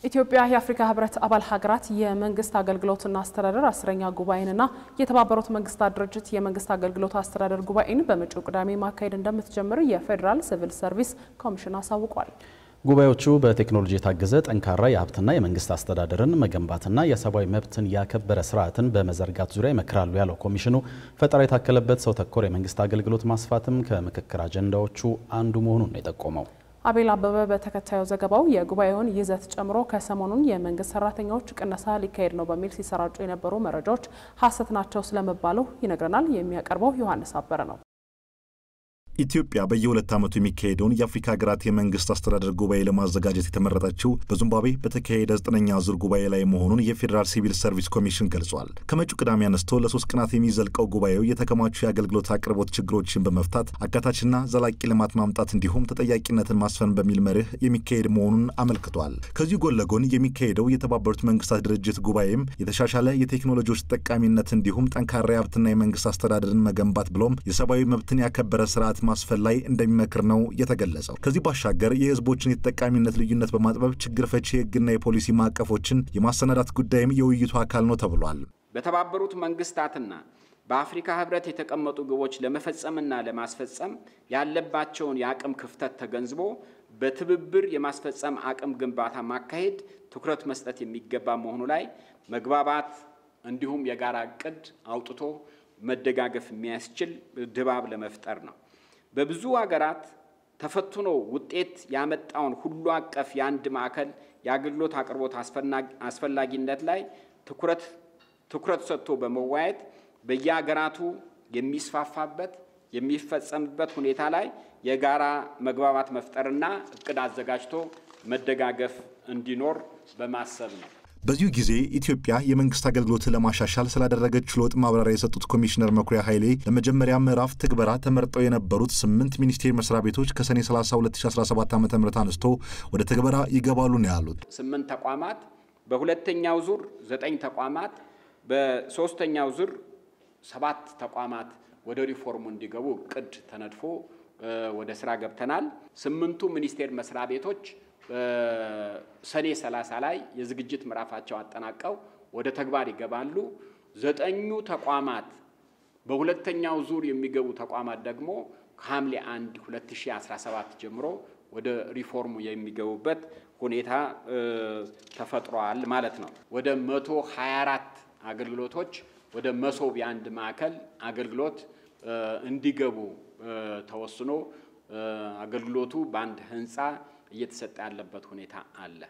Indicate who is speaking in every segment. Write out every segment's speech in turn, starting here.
Speaker 1: ኢትዮጵያ የአፍሪካ ህብረት አባል ሀገራት የመንግስት አገልግሎትና አስተዳደር 10ኛ ጉባኤንና የተባበሩት መንግስታት ድርጅት የመንግስት አገልግሎት አስተዳደር ጉባኤን በመጪው ቅዳሜ ማካሄድ እንደምትጀምር የፌደራል ሲቪል ሰርቪስ ኮሚሽን አሳውቋል።
Speaker 2: ጉባኤዎቹ በቴክኖሎጂ የታገዘ ጠንካራ የሀብትና የመንግስት አስተዳደርን መገንባትና የሰብአዊ መብትን ያከበረ ስርዓትን በመዘርጋት ዙሪያ ይመክራሉ ያለው ኮሚሽኑ ፈጠራ የታከለበት ሰው ተኮር የመንግስት አገልግሎት ማስፋትም ከምክክር አጀንዳዎቹ አንዱ መሆኑን ነው የጠቆመው።
Speaker 1: አቤል አበበ በተከታዩ ዘገባው የጉባኤውን ይዘት ጨምሮ ከሰሞኑን የመንግስት ሰራተኞች ቅነሳ ሊካሄድ ነው በሚል ሲሰራጩ የነበሩ መረጃዎች ሐሰት ናቸው ስለመባሉ ይነግረናል። የሚያቀርበው ዮሐንስ አበረ ነው።
Speaker 3: ኢትዮጵያ በየሁለት ዓመቱ የሚካሄደውን የአፍሪካ ሀገራት የመንግስት አስተዳደር ጉባኤ ለማዘጋጀት የተመረጠችው በዚምባብዌ በተካሄደ 9ኛ ዙር ጉባኤ ላይ መሆኑን የፌደራል ሲቪል ሰርቪስ ኮሚሽን ገልጿል። ከመጪው ቅዳሜ አንስቶ ለ3 ቀናት የሚዘልቀው ጉባኤው የተከማቹ የአገልግሎት አቅርቦት ችግሮችን በመፍታት አካታችና ዘላቂ ልማት ማምጣት እንዲሁም ተጠያቂነትን ማስፈን በሚል መርህ የሚካሄድ መሆኑን አመልክቷል። ከዚህ ጎን ለጎን የሚካሄደው የተባበሩት መንግስታት ድርጅት ጉባኤም የተሻሻለ የቴክኖሎጂዎች ተጠቃሚነት እንዲሁም ጠንካራ የሀብትና የመንግስት አስተዳደርን መገንባት ብሎም የሰብአዊ መብትን ያከበረ ስርዓት ማስፈን ላይ እንደሚመክር ነው የተገለጸው። ከዚህ ባሻገር የህዝቦችን የተጠቃሚነት ልዩነት በማጥበብ ችግር ፈቺ ህግና የፖሊሲ ማዕቀፎችን የማሰናዳት ጉዳይም የውይይቱ አካል ነው ተብሏል።
Speaker 4: በተባበሩት መንግስታትና በአፍሪካ ህብረት የተቀመጡ ግቦች ለመፈጸምና ለማስፈጸም ያለባቸውን የአቅም ክፍተት ተገንዝቦ በትብብር የማስፈጸም አቅም ግንባታ ማካሄድ ትኩረት መስጠት የሚገባ መሆኑ ላይ መግባባት እንዲሁም የጋራ እቅድ አውጥቶ መደጋገፍ የሚያስችል ድባብ ለመፍጠር ነው። በብዙ ሀገራት ተፈትኖ ውጤት ያመጣውን ሁሉ አቀፍ የአንድ ማዕከል የአገልግሎት አቅርቦት አስፈላጊነት ላይ ትኩረት ሰጥቶ በመወያየት በየሀገራቱ የሚስፋፋበት የሚፈጸምበት ሁኔታ ላይ የጋራ መግባባት መፍጠርና እቅድ አዘጋጅቶ መደጋገፍ እንዲኖር በማሰብ ነው።
Speaker 3: በዚሁ ጊዜ ኢትዮጵያ የመንግስት አገልግሎት ለማሻሻል ስላደረገችው ለውጥ ማብራሪያ የሰጡት ኮሚሽነር መኩሪያ ኃይሌ ለመጀመሪያ ምዕራፍ ትግበራ ተመርጠው የነበሩት 8 ሚኒስቴር መስሪያ ቤቶች ከሰኔ 30 2017 ዓ.ም አንስቶ ወደ ትግበራ ይገባሉ ነው ያሉት።
Speaker 4: 8 ተቋማት፣ በሁለተኛው ዙር 9 ተቋማት፣ በሶስተኛው ዙር 7 ተቋማት ወደ ሪፎርሙ እንዲገቡ እቅድ ተነድፎ ወደ ስራ ገብተናል። 8ቱ ሚኒስቴር መስሪያ ቤቶች ሰኔ 30 ላይ የዝግጅት ምዕራፋቸው አጠናቀው ወደ ተግባር ይገባሉ። 9ኙ ተቋማት በሁለተኛው ዙር የሚገቡ ተቋማት ደግሞ ከሐምሌ 1 2017 ጀምሮ ወደ ሪፎርሙ የሚገቡበት ሁኔታ ተፈጥሯል ማለት ነው። ወደ 124 አገልግሎቶች ወደ መሶብ የአንድ ማዕከል አገልግሎት እንዲገቡ ተወስኖ አገልግሎቱ በአንድ ህንፃ እየተሰጠ ያለበት ሁኔታ አለ።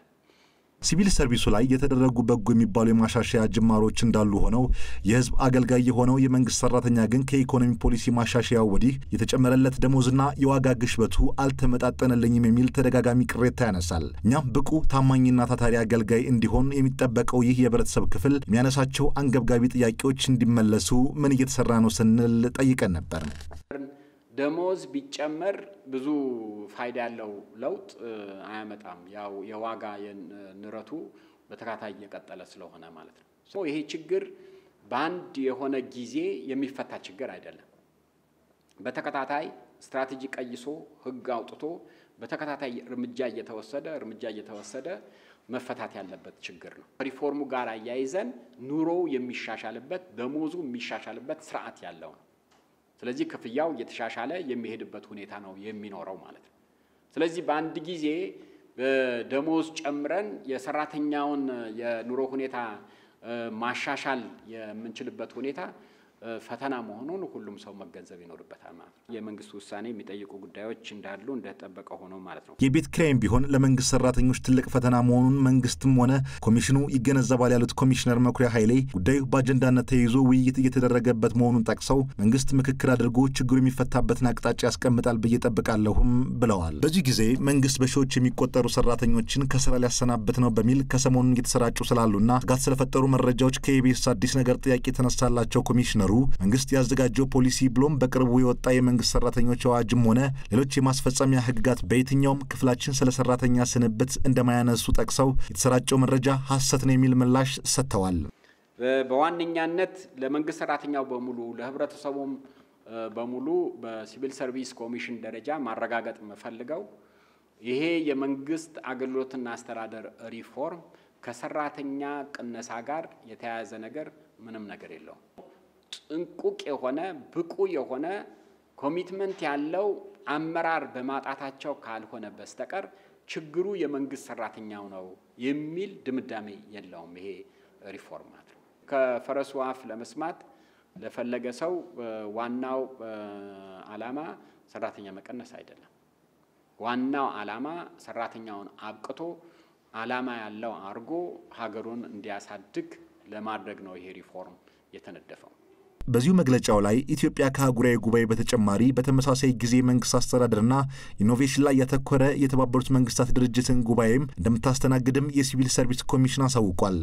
Speaker 3: ሲቪል ሰርቪሱ ላይ የተደረጉ በጎ የሚባሉ የማሻሻያ ጅማሮች እንዳሉ ሆነው የህዝብ አገልጋይ የሆነው የመንግስት ሰራተኛ ግን ከኢኮኖሚ ፖሊሲ ማሻሻያው ወዲህ የተጨመረለት ደሞዝና የዋጋ ግሽበቱ አልተመጣጠነልኝም የሚል ተደጋጋሚ ቅሬታ ያነሳል። እኛም ብቁ ታማኝና ታታሪ አገልጋይ እንዲሆን የሚጠበቀው ይህ የህብረተሰብ ክፍል የሚያነሳቸው አንገብጋቢ ጥያቄዎች እንዲመለሱ ምን እየተሰራ ነው ስንል ጠይቀን ነበር።
Speaker 4: ደሞዝ ቢጨመር ብዙ ፋይዳ ያለው ለውጥ አያመጣም። ያው የዋጋ ንረቱ በተከታታይ እየቀጠለ ስለሆነ ማለት ነው። ይሄ ችግር በአንድ የሆነ ጊዜ የሚፈታ ችግር አይደለም። በተከታታይ ስትራቴጂ ቀይሶ ህግ አውጥቶ በተከታታይ እርምጃ እየተወሰደ መፈታት ያለበት ችግር ነው። ሪፎርሙ ጋር አያይዘን ኑሮው የሚሻሻልበት ደሞዙ የሚሻሻልበት ስርዓት ያለው ነው። ስለዚህ ክፍያው እየተሻሻለ የሚሄድበት ሁኔታ ነው የሚኖረው ማለት ነው። ስለዚህ በአንድ ጊዜ ደሞዝ ጨምረን የሰራተኛውን የኑሮ ሁኔታ ማሻሻል የምንችልበት ሁኔታ ፈተና መሆኑን ሁሉም ሰው መገንዘብ ይኖርበታል ማለት ነው። የመንግስት ውሳኔ የሚጠይቁ ጉዳዮች እንዳሉ እንደተጠበቀ ሆኖ ማለት ነው።
Speaker 3: የቤት ኪራይም ቢሆን ለመንግስት ሰራተኞች ትልቅ ፈተና መሆኑን መንግስትም ሆነ ኮሚሽኑ ይገነዘባል ያሉት ኮሚሽነር መኩሪያ ኃይሌ ጉዳዩ በአጀንዳነት ተይዞ ውይይት እየተደረገበት መሆኑን ጠቅሰው መንግስት ምክክር አድርጎ ችግሩ የሚፈታበትን አቅጣጫ ያስቀምጣል ብዬ ጠብቃለሁም ብለዋል። በዚህ ጊዜ መንግስት በሺዎች የሚቆጠሩ ሰራተኞችን ከስራ ሊያሰናበት ነው በሚል ከሰሞኑን እየተሰራጩ ስላሉና ስጋት ስለፈጠሩ መረጃዎች ከኢቢኤስ አዲስ ነገር ጥያቄ ተነሳላቸው ኮሚሽነሩ መንግስት ያዘጋጀው ፖሊሲ ብሎም በቅርቡ የወጣ የመንግስት ሰራተኞች አዋጅም ሆነ ሌሎች የማስፈጸሚያ ህግጋት በየትኛውም ክፍላችን ስለ ሰራተኛ ስንብት እንደማያነሱ ጠቅሰው የተሰራጨው መረጃ ሐሰት ነው የሚል ምላሽ ሰጥተዋል።
Speaker 4: በዋነኛነት ለመንግስት ሰራተኛው በሙሉ ለህብረተሰቡም በሙሉ በሲቪል ሰርቪስ ኮሚሽን ደረጃ ማረጋገጥ መፈልገው ይሄ የመንግስት አገልግሎትና አስተዳደር ሪፎርም ከሰራተኛ ቅነሳ ጋር የተያያዘ ነገር ምንም ነገር የለውም። ጥንቁቅ የሆነ ብቁ የሆነ ኮሚትመንት ያለው አመራር በማጣታቸው ካልሆነ በስተቀር ችግሩ የመንግስት ሰራተኛው ነው የሚል ድምዳሜ የለውም። ይሄ ሪፎርም ማለት ነው። ከፈረሱ አፍ ለመስማት ለፈለገ ሰው ዋናው ዓላማ ሰራተኛ መቀነስ አይደለም። ዋናው ዓላማ ሰራተኛውን አብቅቶ ዓላማ ያለው አርጎ ሀገሩን እንዲያሳድግ ለማድረግ ነው ይሄ ሪፎርም የተነደፈው።
Speaker 3: በዚሁ መግለጫው ላይ ኢትዮጵያ ከአህጉራዊ ጉባኤ በተጨማሪ በተመሳሳይ ጊዜ መንግስት አስተዳደርና ኢኖቬሽን ላይ ያተኮረ የተባበሩት መንግስታት ድርጅትን ጉባኤም እንደምታስተናግድም የሲቪል ሰርቪስ ኮሚሽን አሳውቋል።